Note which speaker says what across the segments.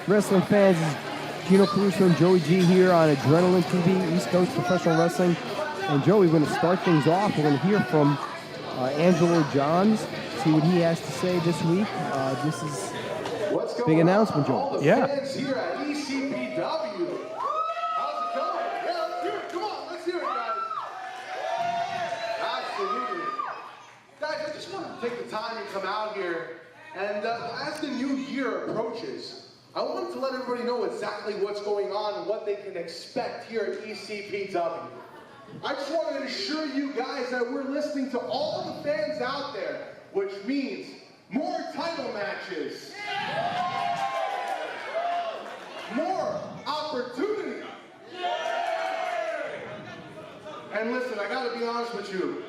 Speaker 1: Wrestling fans, this is Gino Caruso and Joey G here on Adrenaline TV, East Coast Professional Wrestling. And Joey, we're going to start things off. We're going to hear from Angelo Johns, see what he has to say this week. This is a big announcement, Joey.
Speaker 2: All the fans here at ECPW. How's it going? Yeah, let's hear it. Come on, let's hear it, guys. Absolutely. Guys, I just want to take the time and come out here. And as the new year approaches, I wanted to let everybody know exactly what's going on and what they can expect here at ECPW. I just want to assure you guys that we're listening to all the fans out there, which means more title matches, more opportunity. And listen, I gotta be honest with you.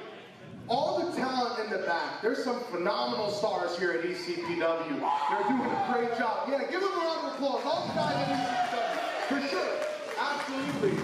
Speaker 2: All the talent in the back, there's some phenomenal stars here at ECPW. They're doing a great job. Yeah, give them a round of applause. All the guys at ECPW, for sure, absolutely.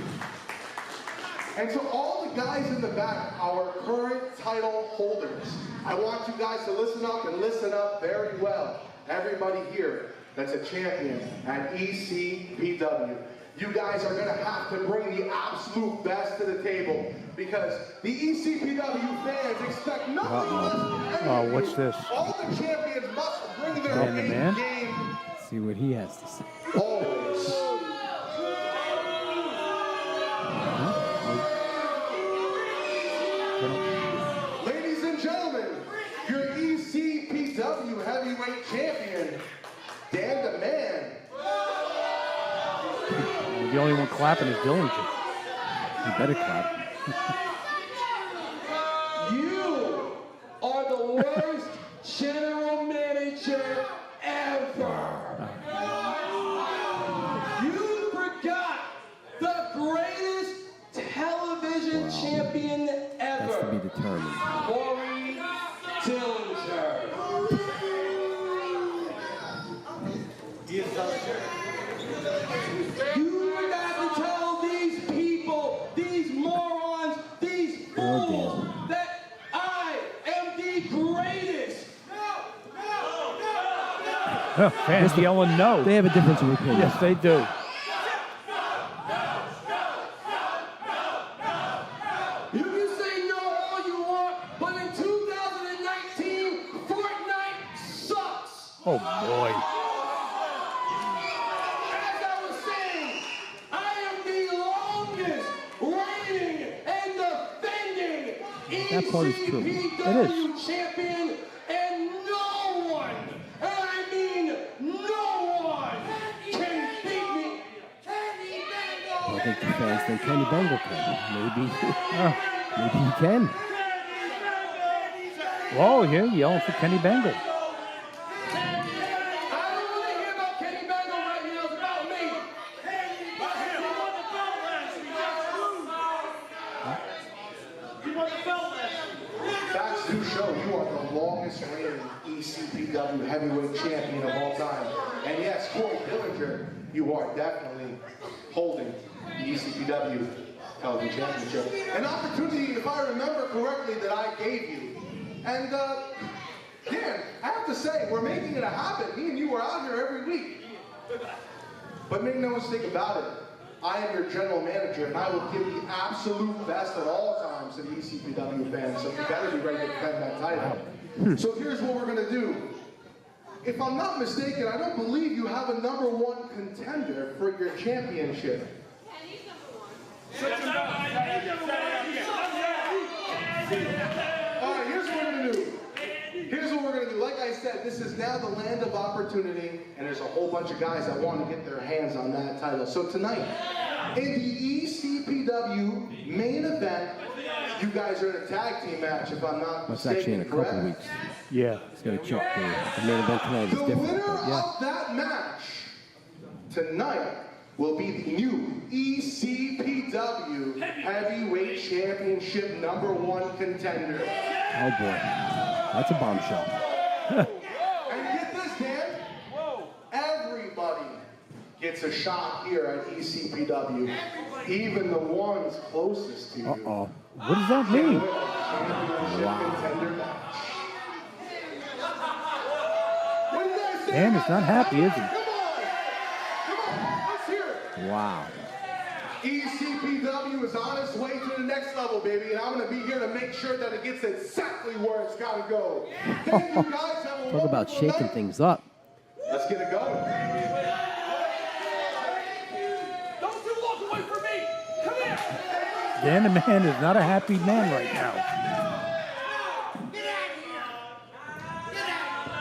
Speaker 2: And so all the guys in the back, our current title holders, I want you guys to listen up and listen up very well. Everybody here that's a champion at ECPW. You guys are going to have to bring the absolute best to the table because the ECPW fans expect nothing less than anything.
Speaker 3: Oh, what's this?
Speaker 2: All the champions must bring their A game.
Speaker 1: Let's see what he has to say.
Speaker 2: Always. Ladies and gentlemen, your ECPW heavyweight champion, Dan the Man.
Speaker 3: The only one clapping is Dillinger. You better clap.
Speaker 2: You are the worst general manager ever. You forgot the greatest television champion ever.
Speaker 1: Has to be determined.
Speaker 2: Corey Dillinger. You forgot to tell these people, these morons, these fools, that I am the greatest.
Speaker 3: Fans yelling no.
Speaker 1: They have a difference of opinion.
Speaker 3: Yes, they do.
Speaker 2: You can say no all you want, but in 2019, Fortnite sucks.
Speaker 3: Oh, boy.
Speaker 2: As I was saying, I am the longest reigning and defending
Speaker 1: That part is true.
Speaker 2: ECPW champion, and no one, and I mean no one, can beat me.
Speaker 1: I think the fans think Kenny Bengal can. Maybe he can.
Speaker 3: Whoa, yeah, yelling for Kenny Bengal.
Speaker 2: Facts do show you are the longest reigning ECPW heavyweight champion of all time. And yes, Corey Dillinger, you are definitely holding the ECPW television championship. An opportunity, if I remember correctly, that I gave you. And Dan, I have to say, we're making it a habit. Me and you are out here every week. But make no mistake about it. I am your general manager, and I will give the absolute best at all times to the ECPW fans, so you better be ready to defend that title. So here's what we're going to do. If I'm not mistaken, I don't believe you have a #1 contender for your championship. All right, here's what we're going to do. Here's what we're going to do. Like I said, this is now the land of opportunity, and there's a whole bunch of guys that want to get their hands on that title. So tonight, in the ECPW main event, you guys are in a tag team match, if I'm not
Speaker 1: That's
Speaker 2: mistaken,
Speaker 1: actually in a couple
Speaker 2: correct?
Speaker 1: weeks.
Speaker 3: Yeah.
Speaker 1: It's going to check the main event tonight is
Speaker 2: The
Speaker 1: different.
Speaker 2: winner
Speaker 1: But yeah.
Speaker 2: of that match tonight will be the new ECPW Heavyweight Championship #1 contender.
Speaker 1: Oh boy. That's a bombshell.
Speaker 2: And get this, Dan. Everybody gets a shot here at ECPW. Even the ones closest to you.
Speaker 1: Uh-oh. What does that mean?
Speaker 3: Dan is not happy, is he?
Speaker 2: Come on!
Speaker 1: Wow.
Speaker 2: ECPW is on its way to the next level, baby, and I'm going to be here to make sure that it gets exactly where it's got to go. Thank you guys. Have a
Speaker 1: Talk about
Speaker 2: wonderful
Speaker 1: shaking
Speaker 2: night.
Speaker 1: things up.
Speaker 2: Let's get it going.
Speaker 4: Don't you walk away from me! Come here!
Speaker 3: Dan the man is not a happy man right now.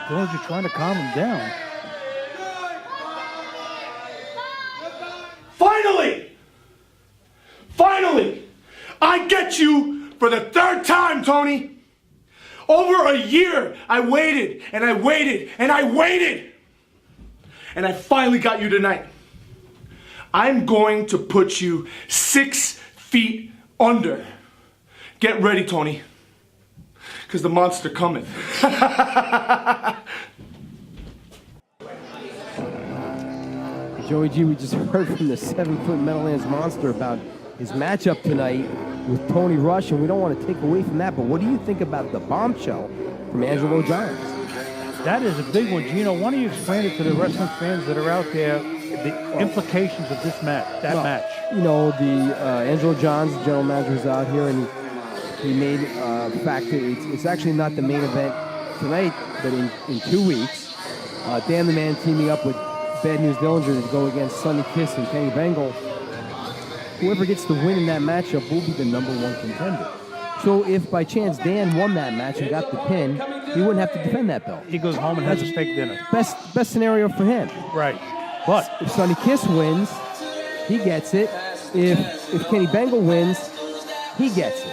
Speaker 3: Dillinger trying to calm him down.
Speaker 4: Finally! I get you for the third time, Tony! Over a year, I waited, and I waited, and I waited! And I finally got you tonight. I'm going to put you 6 feet under. Get ready, Tony. Because the monster cometh.
Speaker 1: Joey G, we just heard from the 7-foot Meadowlands monster about his matchup tonight with Tony Rush, and we don't want to take away from that, but what do you think about the bombshell from Angelo Johns?
Speaker 3: That is a big one. Gino, why don't you explain it to the wrestling fans that are out there, the implications of this match, match?
Speaker 1: You know, the Angelo Johns, the general manager, is out here, and he made the fact that it's actually not the main event tonight, but in 2 weeks, Dan the Man teaming up with Bad News Dillinger to go against Sonny Kiss and Kenny Bengal. Whoever gets the win in that matchup will be the #1 contender. So if by chance Dan won that match and got the pin, he wouldn't have to defend that belt.
Speaker 3: He goes home and has a steak dinner.
Speaker 1: Best scenario for him.
Speaker 3: Right. But
Speaker 1: If Sonny Kiss wins, he gets it. If Kenny Bengal wins, he gets it.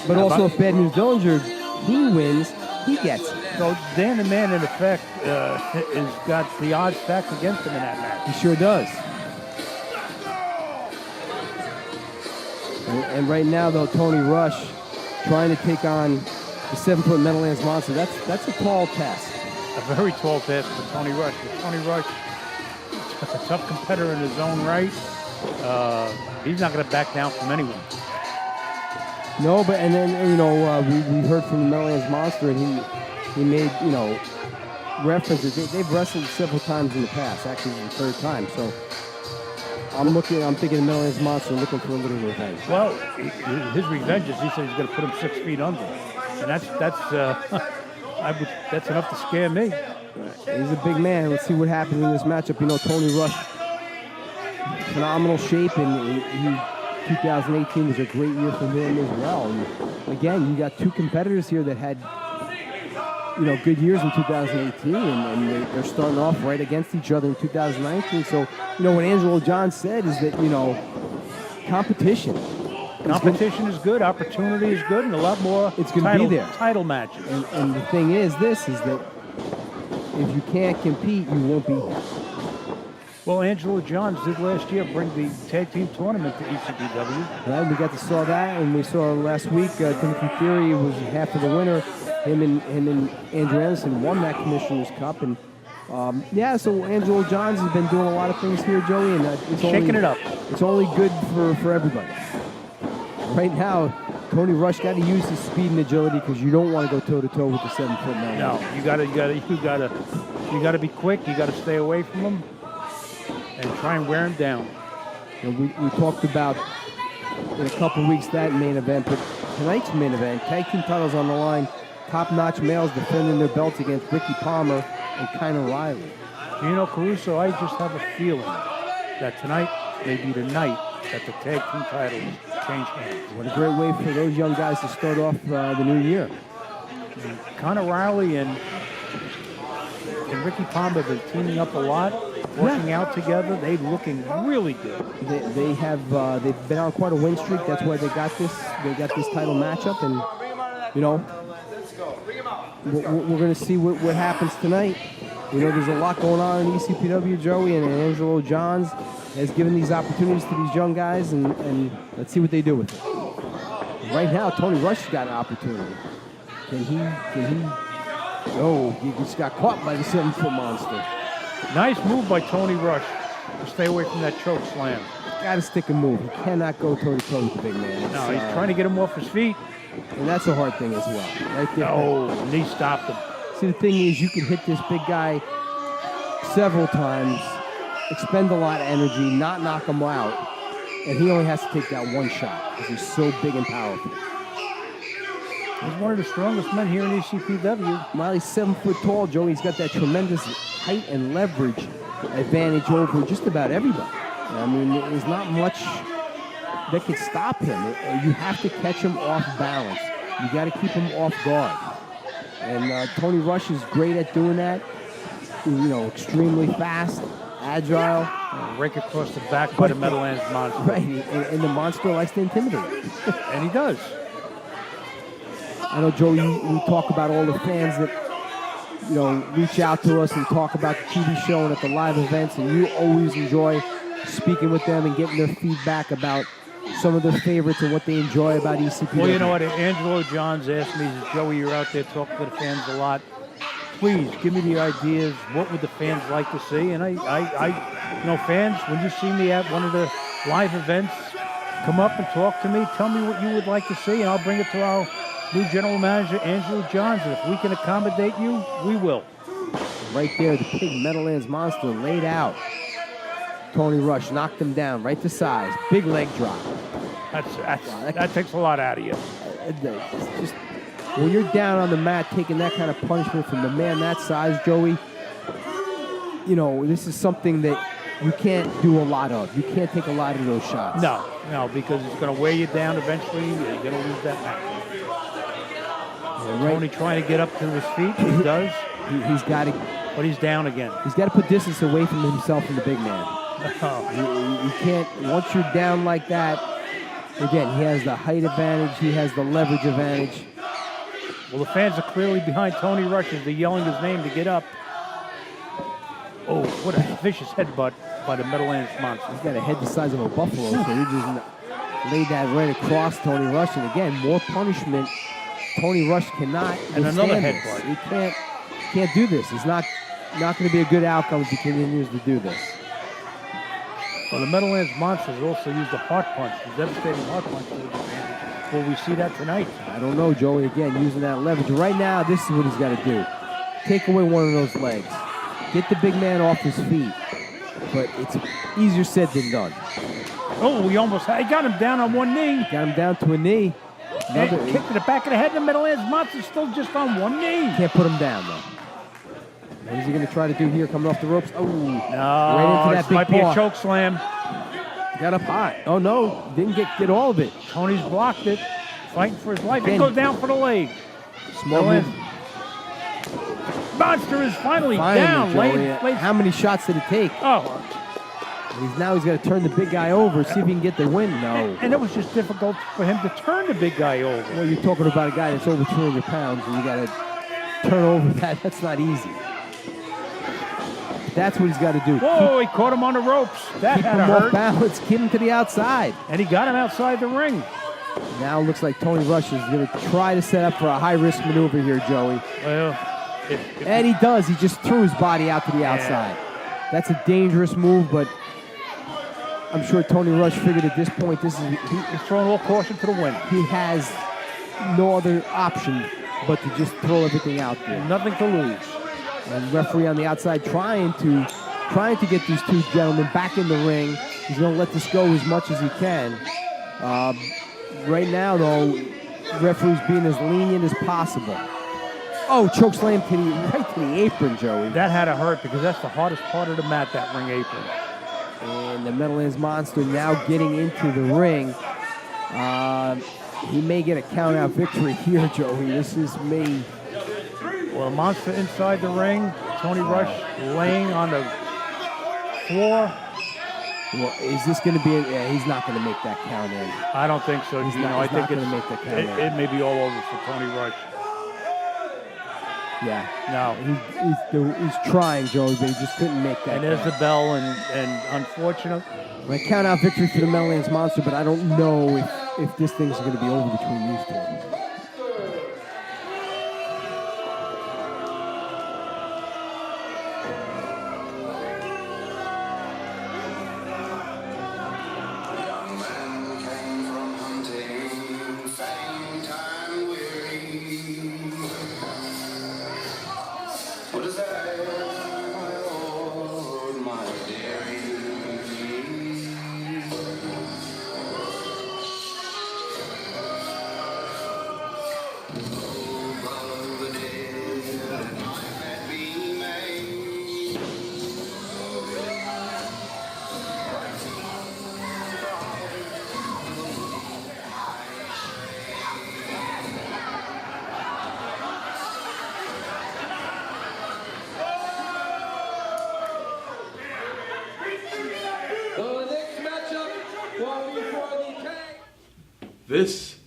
Speaker 1: But also if Bad News Dillinger, he wins, he gets it.
Speaker 3: so Dan the Man, in effect, has got the odds stacked against him in that match.
Speaker 1: He sure does. And right now, though, Tony Rush trying to take on the 7-foot Meadowlands monster. That's a tall task.
Speaker 3: A very tall task for Tony Rush. But Tony Rush, a tough competitor in his own right. He's not going to back down from anyone.
Speaker 1: No, but and then you know we heard from the Meadowlands monster, and he made references. They've wrestled several times in the past. Actually, it's the 3rd time. So I'm thinking the Meadowlands monster looking for a little revenge.
Speaker 3: Well, his revenge is he said he's going to put him 6 feet under, and that's enough to scare me.
Speaker 1: He's a big man. Let's see what happens in this matchup. You know, Tony Rush, phenomenal shape, and 2018 was a great year for him as well. And again, you got 2 competitors here that had good years in 2018, and they're starting off right against each other in 2019. So, what Angelo Johns said is that, competition
Speaker 3: is good, opportunity is good, and a lot more
Speaker 1: it's going to be there.
Speaker 3: Title matches.
Speaker 1: And the thing is that if you can't compete, you won't be here.
Speaker 3: Well, Angelo Johns did last year bring the tag team tournament to ECPW.
Speaker 1: Well, we got to saw that, and we saw last week Timothy Theory was half of the winner. Him and Andrew Anderson won that Commissioner's Cup, and so Angelo Johns has been doing a lot of things here, Joey, and it's
Speaker 3: shaking it up.
Speaker 1: It's only good for everybody. Right now, Tony Rush got to use his speed and agility because you don't want to go toe to toe with the 7-foot man.
Speaker 3: No, you gotta be quick. You gotta stay away from him and try and wear him down.
Speaker 1: We talked about in a couple of weeks that main event, but tonight's main event, tag team titles on the line. Top-notch males defending their belts against Ricky Palmer and Connor Reilly.
Speaker 3: Caruso, I just have a feeling that tonight may be the night that the tag team titles change hands.
Speaker 1: What a great way for those young guys to start off the new year.
Speaker 3: Connor Reilly and Ricky Palmer have been teaming up a lot, working out together. They're looking really good.
Speaker 1: They've been on quite a win streak. That's why they got this title matchup, and we're going to see what happens tonight. There's a lot going on in ECPW, Joey, and Angelo Johns has given these opportunities to these young guys, and let's see what they do with it. Right now, Tony Rush has got an opportunity. Can he? Oh, he just got caught by the 7-foot monster.
Speaker 3: Nice move by Tony Rush to stay away from that choke slam.
Speaker 1: Got to stick and move. He cannot go toe-to-toe with the big man.
Speaker 3: No, he's trying to get him off his feet.
Speaker 1: And that's a hard thing as well. Right there.
Speaker 3: No, knee stopped him.
Speaker 1: See, the thing is, you can hit this big guy several times, expend a lot of energy, not knock him out, and he only has to take that one shot because he's so big and powerful.
Speaker 3: He's one of the strongest men here in ECPW.
Speaker 1: While he's 7 foot tall, Joey, he's got that tremendous height and leverage advantage over just about everybody. I mean, there's not much that can stop him. You have to catch him off balance. You got to keep him off guard. And Tony Rush is great at doing that. You know, extremely fast, agile.
Speaker 3: Rake across the back by the Meadowlands monster.
Speaker 1: Right, and the monster likes to intimidate.
Speaker 3: And he does.
Speaker 1: I know, Joe, we talk about all the fans that, you know, reach out to us and talk about the TV show and at the live events, and you always enjoy speaking with them and getting their feedback about some of their favorites and what they enjoy about ECPW.
Speaker 3: Well, you know what? Angelo Johns asked me, Joey, you're out there talking to the fans a lot. Please give me the ideas. What would the fans like to see? And I you know, fans, when you see me at one of the live events, come up and talk to me. Tell me what you would like to see, and I'll bring it to our new general manager, Angelo Johns. And if we can accommodate you, we will.
Speaker 1: Right there, the big Meadowlands monster laid out. Tony Rush knocked him down right to size. Big leg drop.
Speaker 3: That takes a lot out of you.
Speaker 1: It's just, when you're down on the mat taking that kind of punishment from the man that size, Joey, you know, this is something that you can't do a lot of. You can't take a lot of those shots.
Speaker 3: No, because it's going to wear you down eventually. You're going to lose that match. Tony trying to get up to his feet. He does.
Speaker 1: He's got to.
Speaker 3: But he's down again.
Speaker 1: He's got to put distance away from himself and the big man. You can't, once you're down like that, again, he has the height advantage, he has the leverage advantage.
Speaker 3: Well, the fans are clearly behind Tony Rush as they're yelling his name to get up. Oh, what a vicious headbutt by the Meadowlands monster.
Speaker 1: He's got a head the size of a buffalo, so he just laid that right across Tony Rush. And again, more punishment. Tony Rush cannot.
Speaker 3: And another
Speaker 1: this.
Speaker 3: headbutt.
Speaker 1: He can't do this. It's not going to be a good outcome if he continues to do this.
Speaker 3: Well, the Meadowlands monsters also used the heart punch, the devastating heart punch. Will we see that tonight?
Speaker 1: I don't know, Joey. Again, using that leverage. Right now, this is what he's got to do. Take away one of those legs. Get the big man off his feet. But it's easier said than done.
Speaker 3: Oh, he got him down on one knee.
Speaker 1: Got him down to a knee.
Speaker 3: Kick to the back of the head. The Meadowlands monster's still just on one knee.
Speaker 1: Can't put him down, though. What is he going to try to do here, coming off the ropes? Oh,
Speaker 3: no,
Speaker 1: right into that big
Speaker 3: might
Speaker 1: paw.
Speaker 3: be a choke slam.
Speaker 1: Got up high. Oh, no, didn't get all of it.
Speaker 3: Tony's blocked it, fighting for his life. He goes down for the leg.
Speaker 1: Small move.
Speaker 3: Monster is finally down.
Speaker 1: How many shots did it take?
Speaker 3: Oh.
Speaker 1: He's got to turn the big guy over, see if he can get the win. No.
Speaker 3: And it was just difficult for him to turn the big guy over.
Speaker 1: Well, you're talking about a guy that's over 200 pounds, and you got to turn over that. That's not easy. That's what he's got to do.
Speaker 3: Whoa, he caught him on the ropes. That
Speaker 1: keep
Speaker 3: had
Speaker 1: him
Speaker 3: to
Speaker 1: off
Speaker 3: hurt.
Speaker 1: balance, keep him to the outside.
Speaker 3: And he got him outside the ring.
Speaker 1: Now it looks like Tony Rush is going to try to set up for a high-risk maneuver here, Joey.
Speaker 3: Well,
Speaker 1: and he does. He just threw his body out to the outside. That's a dangerous move, but I'm sure Tony Rush figured at this point he's
Speaker 3: throwing all caution to the wind.
Speaker 1: He has no other option but to just throw everything out there.
Speaker 3: Nothing to lose.
Speaker 1: And referee on the outside trying to get these two gentlemen back in the ring. He's going to let this go as much as he can. Right now, though, referee's being as lenient as possible. Oh, choke slam right to the apron, Joey.
Speaker 3: That had to hurt because that's the hardest part of the mat, that ring apron.
Speaker 1: And the Meadowlands monster now getting into the ring. He may get a count-out victory here, Joey. This is me.
Speaker 3: Well, monster inside the ring. Tony Rush laying on the floor.
Speaker 1: Well, is this going to be? He's not going to make that count in.
Speaker 3: I don't think so.
Speaker 1: I think going to make that count in.
Speaker 3: It may be all over for Tony Rush.
Speaker 1: Yeah.
Speaker 3: No.
Speaker 1: He's trying, Joey, but he just couldn't make that.
Speaker 3: And there's the bell, and unfortunate.
Speaker 1: A count-out victory for the Meadowlands monster, but I don't know if this thing's going to be over between these two.
Speaker 5: This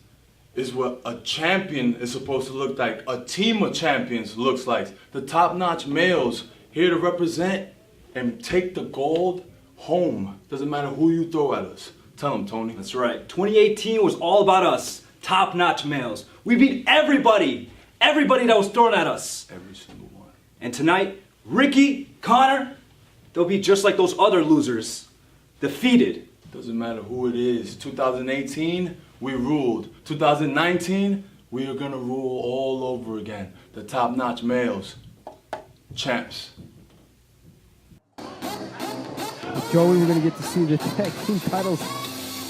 Speaker 5: is what a champion is supposed to look like. A team of champions looks like. The top-notch males here to represent and take the gold home. Doesn't matter who you throw at us. Tell them, Tony.
Speaker 6: That's right. 2018 was all about us, top-notch males. We beat everybody that was thrown at us.
Speaker 5: Every single one.
Speaker 6: And tonight, Ricky, Connor, they'll be just like those other losers, defeated.
Speaker 5: Doesn't matter who it is. 2018, we ruled. 2019, we are gonna rule all over again. The top-notch males, champs.
Speaker 1: Joey, we're going to get to see the tag team titles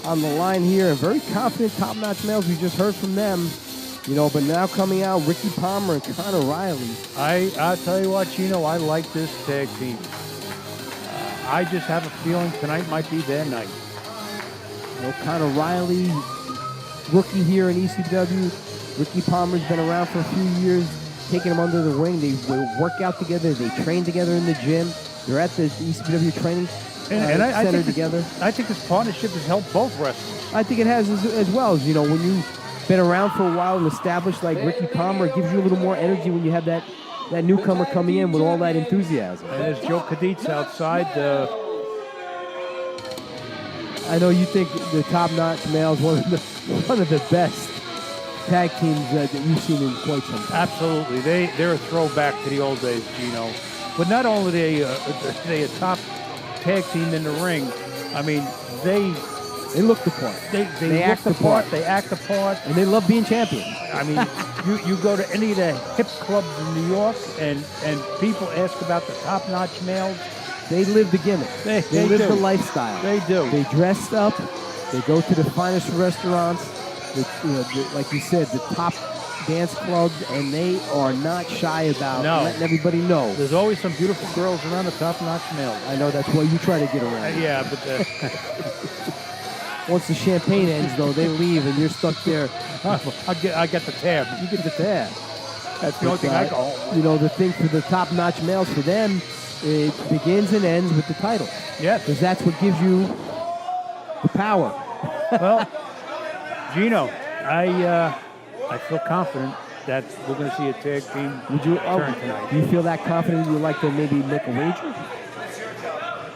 Speaker 1: on the line here. Very confident top-notch males. We just heard from them. You know, but now coming out, Ricky Palmer and Connor Reilly.
Speaker 3: I'll tell you what, Gino, I like this tag team. I just have a feeling tonight might be their night.
Speaker 1: You know, Connor Reilly, rookie here in ECPW. Ricky Palmer's been around for a few years, taking him under the wing. They work out together. They train together in the gym. They're at the ECPW training center together.
Speaker 3: I think this partnership has helped both wrestlers.
Speaker 1: I think it has as well. As, you know, when you've been around for a while and established like Ricky Palmer, it gives you a little more energy when you have that newcomer coming in with all that enthusiasm.
Speaker 3: And there's Joe Kaditz outside.
Speaker 1: I know you think the top-notch males one of the best tag teams that you've seen in quite some time.
Speaker 3: Absolutely, they're a throwback to the old days, Gino. But not only are they a top tag team in the ring, I mean they
Speaker 1: look the part.
Speaker 3: They look the part. They act the part,
Speaker 1: and they love being champions.
Speaker 3: I mean, you go to any of the hip clubs in New York, and people ask about the top-notch males.
Speaker 1: They live the gimmick. They live the lifestyle.
Speaker 3: They do.
Speaker 1: They dress up. They go to the finest restaurants. Like you said, the top dance clubs, and they are not shy about letting everybody know.
Speaker 3: There's always some beautiful girls around the top-notch males.
Speaker 1: I know that's why you try to get around.
Speaker 3: Yeah, but
Speaker 1: once the champagne ends, though, they leave, and you're stuck there.
Speaker 3: I get the tab.
Speaker 1: You get the tab.
Speaker 3: That's the only thing I go.
Speaker 1: You know, the thing for the top-notch males, for them, it begins and ends with the title.
Speaker 3: Yeah.
Speaker 1: Because that's what gives you the power.
Speaker 3: Well, Gino, I feel confident that we're going to see a tag team turn tonight.
Speaker 1: Do you feel that confident you would like to maybe make a wager?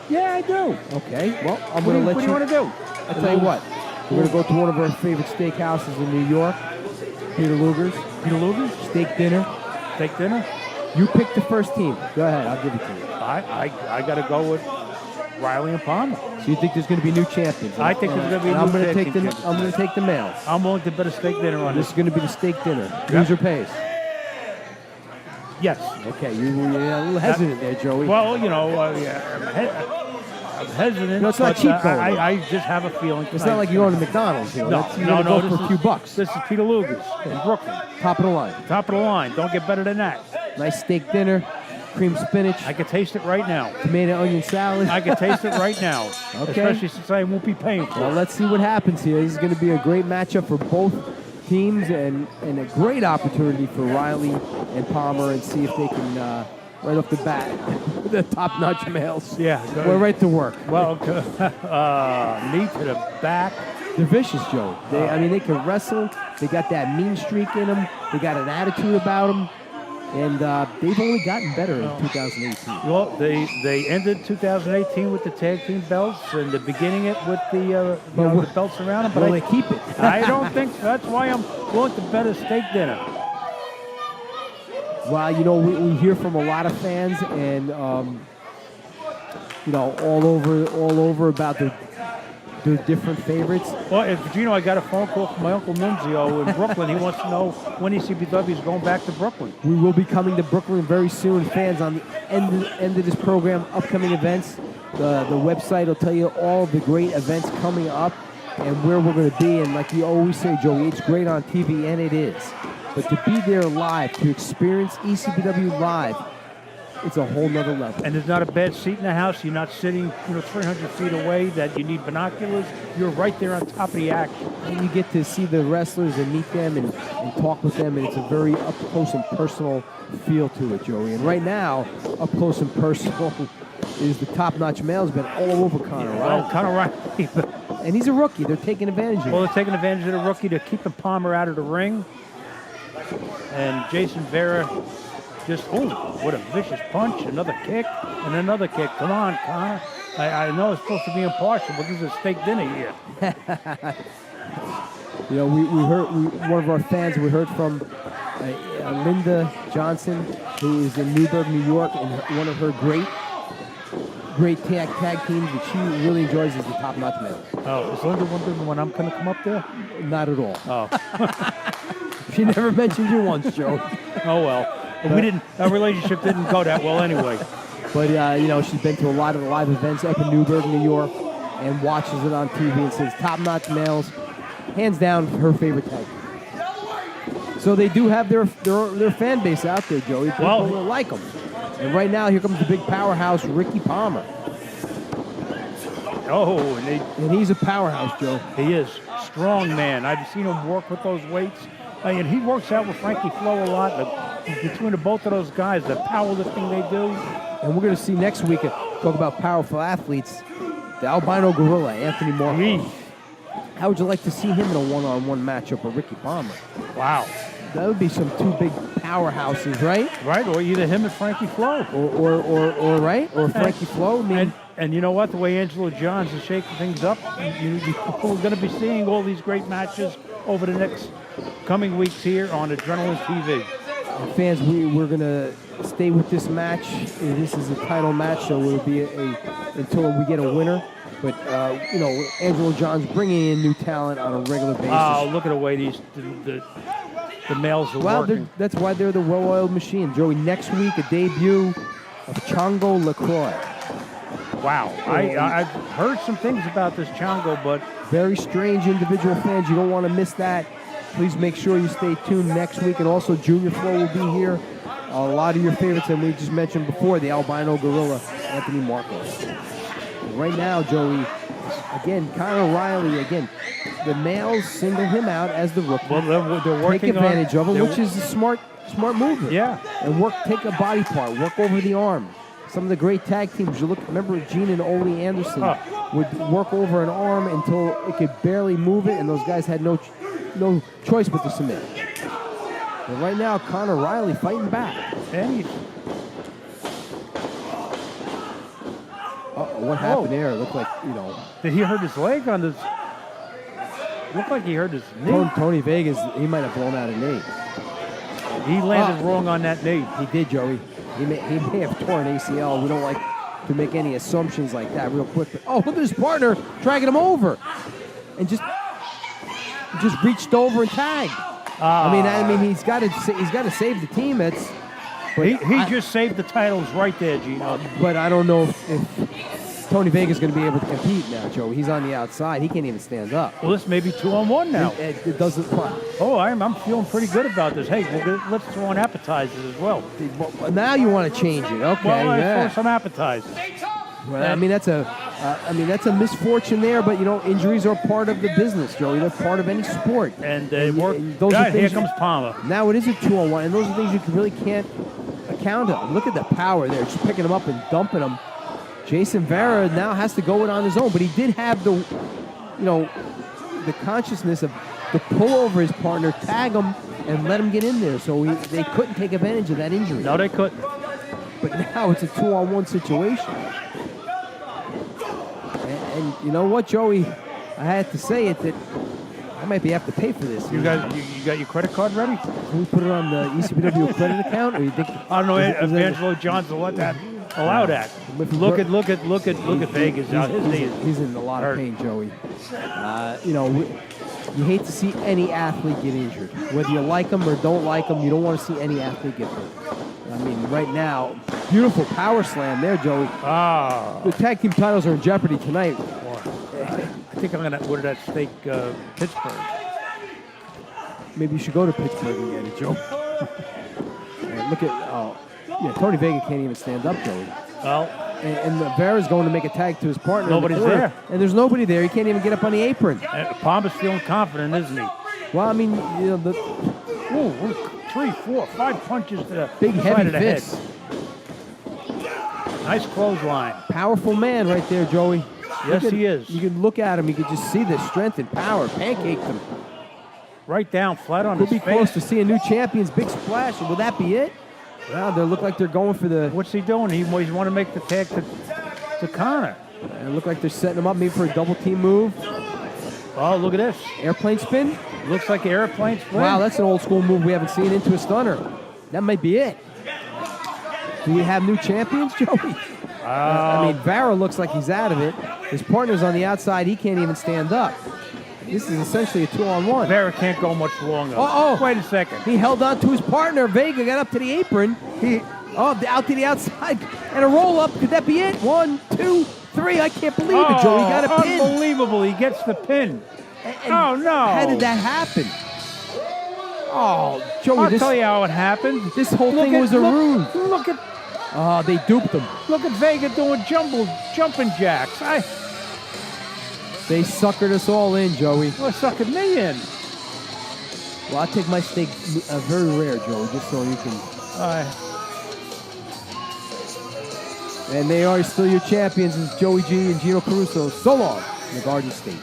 Speaker 3: Yeah, I do.
Speaker 1: Okay. Well, I'm going to let you.
Speaker 3: What do you want to do?
Speaker 1: I'll tell you what. We're going to go to one of our favorite steakhouses in New York, Peter Luger's.
Speaker 3: Peter Luger's?
Speaker 1: Steak dinner.
Speaker 3: Steak dinner?
Speaker 1: You pick the first team. Go ahead. I'll give it to you.
Speaker 3: I got to go with Reilly and Palmer.
Speaker 1: So you think there's going to be new champions?
Speaker 3: I think there's going to be
Speaker 1: I'm going to take the males.
Speaker 3: I'm willing to bet a steak dinner on
Speaker 1: this. This is going to be the steak dinner. Loser pays.
Speaker 3: Yes.
Speaker 1: Okay. You're a little hesitant there, Joey.
Speaker 3: Well, you know, I'm hesitant.
Speaker 1: No, it's not cheap going.
Speaker 3: I just have a feeling.
Speaker 1: It's not like you're going to McDonald's. You know?
Speaker 3: No.
Speaker 1: Go for a few bucks.
Speaker 3: This is Peter Luger's in Brooklyn.
Speaker 1: Top of the line.
Speaker 3: Top of the line. Don't get better than that.
Speaker 1: Nice steak dinner. Cream spinach.
Speaker 3: I can taste it right now.
Speaker 1: Tomato onion salad.
Speaker 3: I can taste it right now.
Speaker 1: Okay.
Speaker 3: Especially since I won't be paying for it.
Speaker 1: Well, let's see what happens here. This is going to be a great matchup for both teams and a great opportunity for Reilly and Palmer, and see if they can, right off the bat, the top-notch males.
Speaker 3: Yeah.
Speaker 1: We're right to work.
Speaker 3: Well, knee to the back.
Speaker 1: They're vicious, Joe. They can wrestle. They got that mean streak in them. They got an attitude about them. And they've only gotten better in 2018.
Speaker 3: Well, they ended 2018 with the tag team belts, and they're beginning it with the belts around them. But
Speaker 1: they keep it.
Speaker 3: I don't think so. That's why I'm willing to bet a steak dinner.
Speaker 1: Well, you know, we hear from a lot of fans, and you know, all over about their different favorites.
Speaker 3: Well, Gino, I got a phone call from my Uncle Nunzio in Brooklyn. He wants to know when ECPW is going back to Brooklyn.
Speaker 1: We will be coming to Brooklyn very soon. Fans, on the end of this program, upcoming events, the website will tell you all the great events coming up and where we're going to be. And like we always say, Joey, it's great on TV, and it is. But to be there live, to experience ECPW live, it's a whole nother level.
Speaker 3: And there's not a bad seat in the house. You're not sitting, 300 feet away that you need binoculars. You're right there on top of the action.
Speaker 1: And you get to see the wrestlers and meet them and talk with them, and it's a very up close and personal feel to it, Joey. And right now, up close and personal is the top-notch male's been all over Connor Reilly.
Speaker 3: Well, Connor Reilly,
Speaker 1: And he's a rookie. They're taking advantage of
Speaker 3: Well,
Speaker 1: it.
Speaker 3: they're taking advantage of the rookie to keep Palmer out of the ring. And Jason Vera just, what a vicious punch. Another kick and another kick. Come on, Connor. I know it's supposed to be impartial, but this is a steak dinner here.
Speaker 1: You know, we heard one of our fans. We heard from Linda Johnson, who is in Newburgh, New York, and one of her great tag teams that she really enjoys is the Top Notch Males.
Speaker 3: Oh, is Linda wondering when I'm going to come up there?
Speaker 1: Not at all.
Speaker 3: Oh,
Speaker 1: She never mentioned you once, Joe.
Speaker 3: oh well. Our relationship didn't go that well anyway.
Speaker 1: But you know, she's been to a lot of the live events up in Newburgh, New York, and watches it on TV and says Top Notch Males, hands down, her favorite tag. So they do have their fan base out there, Joey. People like them. And right now, here comes the big powerhouse, Ricky Palmer.
Speaker 3: Oh,
Speaker 1: And he's a powerhouse, Joe.
Speaker 3: he is strong man. I've seen him work with those weights. And he works out with Frankie Flo a lot. Between the both of those guys, the powerlifting they do.
Speaker 1: And we're going to see next week, talk about powerful athletes, the albino gorilla, Anthony Marco. How would you like to see him in a one-on-one matchup with Ricky Palmer?
Speaker 3: Wow.
Speaker 1: That would be some two big powerhouses, right?
Speaker 3: Right, or either him or Frankie Flo.
Speaker 1: Or right? Or Frankie Flo. I mean,
Speaker 3: And you know what? The way Angelo Johns is shaking things up, we're going to be seeing all these great matches over the next coming weeks here on Adrenaline TV.
Speaker 1: fans, we're going to stay with this match. This is a title match, so it'll be until we get a winner. But, you know, Angelo Johns bringing in new talent on a regular basis.
Speaker 3: Oh, look at the way the males are working.
Speaker 1: That's why they're the well-oiled machine. Joey, next week, a debut of Chongo LaCroix.
Speaker 3: Wow. I've heard some things about this Chongo, but...
Speaker 1: Very strange individual fans. You don't want to miss that. Please make sure you stay tuned next week. And also, Junior Flo will be here. A lot of your favorites, and we just mentioned before, the albino gorilla, Anthony Marcos. Right now, Joey, again, Connor Reilly, again, the males single him out as the rookie.
Speaker 3: Well, they're working
Speaker 1: Take advantage of it,
Speaker 3: they're-
Speaker 1: which is a smart movement.
Speaker 3: Yeah.
Speaker 1: And take a body part, work over the arm. Some of the great tag teams, remember Gene and Ole Anderson would work over an arm until it could barely move it, and those guys had no choice but to submit. But right now, Connor Reilly fighting back.
Speaker 3: And
Speaker 1: What happened there? It looked like,
Speaker 3: did he hurt his leg on this? Looked like he hurt his knee.
Speaker 1: Tony Vegas, he might have blown out a knee.
Speaker 3: He landed wrong on that knee.
Speaker 1: He did, Joey. He may have torn ACL. We don't like to make any assumptions like that real quick. But, look at his partner dragging him over, and just reached over and tagged. I mean, he's got to save the team.
Speaker 3: He just saved the titles right there, Gino.
Speaker 1: But I don't know if Tony Vega's going to be able to compete now, Joey. He's on the outside. He can't even stand up.
Speaker 3: Well, this may be 2-on-1 now.
Speaker 1: It doesn't apply.
Speaker 3: Oh, I'm feeling pretty good about this. Hey, let's throw in appetizers as well.
Speaker 1: Now you want to change it, okay?
Speaker 3: Well, let's
Speaker 1: Yeah.
Speaker 3: throw some appetizers.
Speaker 1: Well, I mean that's a misfortune there, but injuries are part of the business, Joey. They're part of any sport.
Speaker 3: And those are
Speaker 1: things
Speaker 3: here comes Palmer.
Speaker 1: Now it is a 2-on-1, and those are things you really can't account of. Look at the power there, just picking them up and dumping them. Jason Vera now has to go it on his own, but he did have the consciousness of to pull over his partner, tag him, and let him get in there. So they couldn't take advantage of that injury.
Speaker 3: No, they couldn't.
Speaker 1: But now it's a 2-on-1 situation. And you know what, Joey? I had to say it that I might have to pay for this.
Speaker 3: You got your credit card ready?
Speaker 1: Can we put it on the ECPW credit account, or you think?
Speaker 3: I don't know if Angelo Johns will allow that. Look at Vegas now. His knee is
Speaker 1: He's in a lot of pain, Joey. You hate to see any athlete get injured. Whether you like them or don't like them, you don't want to see any athlete get hurt. I mean, right now, beautiful power slam there, Joey. The tag team titles are in jeopardy tonight.
Speaker 3: I think I'm going to order that steak Pittsburgh.
Speaker 1: Maybe you should go to Pittsburgh and get it, Joe. Look at, Tony Vega can't even stand up, Joey.
Speaker 3: Well,
Speaker 1: and Vera's going to make a tag to his partner.
Speaker 3: Nobody's
Speaker 1: in the corner,
Speaker 3: there.
Speaker 1: And there's nobody there. He can't even get up on the apron.
Speaker 3: Palmer's feeling confident, isn't he?
Speaker 1: Well, I mean,
Speaker 3: 3, 4, 5 punches to the
Speaker 1: big
Speaker 3: side
Speaker 1: heavy
Speaker 3: of the head.
Speaker 1: fists.
Speaker 3: Nice clothesline.
Speaker 1: Powerful man right there, Joey.
Speaker 3: Yes,
Speaker 1: Look at-
Speaker 3: he is.
Speaker 1: You can look at him. You can just see the strength and power. Pancaked him.
Speaker 3: Right down, flat on
Speaker 1: Could be
Speaker 3: his face.
Speaker 1: close to seeing new champions. Big splash. Will that be it? Well, they look like they're going for the.
Speaker 3: What's he doing? He's want to make the tag to Connor.
Speaker 1: It look like they're setting him up maybe for a double team move.
Speaker 3: Oh, look at this.
Speaker 1: Airplane spin.
Speaker 3: Looks like an airplane spin.
Speaker 1: Wow, that's an old school move we haven't seen into a stunner. That might be it. Do we have new champions, Joey? I mean, Vara looks like he's out of it. His partner's on the outside. He can't even stand up. This is essentially a 2-on-1.
Speaker 3: Vera can't go much longer.
Speaker 1: Oh.
Speaker 3: Wait a second.
Speaker 1: He held on to his partner. Vega got up to the apron. Out to the outside. And a roll-up. Could that be it? 1, 2, 3. I can't believe it, Joey. He got a pin.
Speaker 3: Unbelievable. He gets the pin.
Speaker 1: And
Speaker 3: Oh, no.
Speaker 1: How did that happen? Oh, Joey,
Speaker 3: I'll tell you how it happened.
Speaker 1: This whole thing was a ruse.
Speaker 3: Look at
Speaker 1: They duped him.
Speaker 3: Vega doing jumping jacks.
Speaker 1: They suckered us all in, Joey.
Speaker 3: Well, sucking me in.
Speaker 1: Well, I'll take my steak very rare, Joey, just so you can. And they are still your champions, is Joey G and Gino Caruso. So long in the Garden State.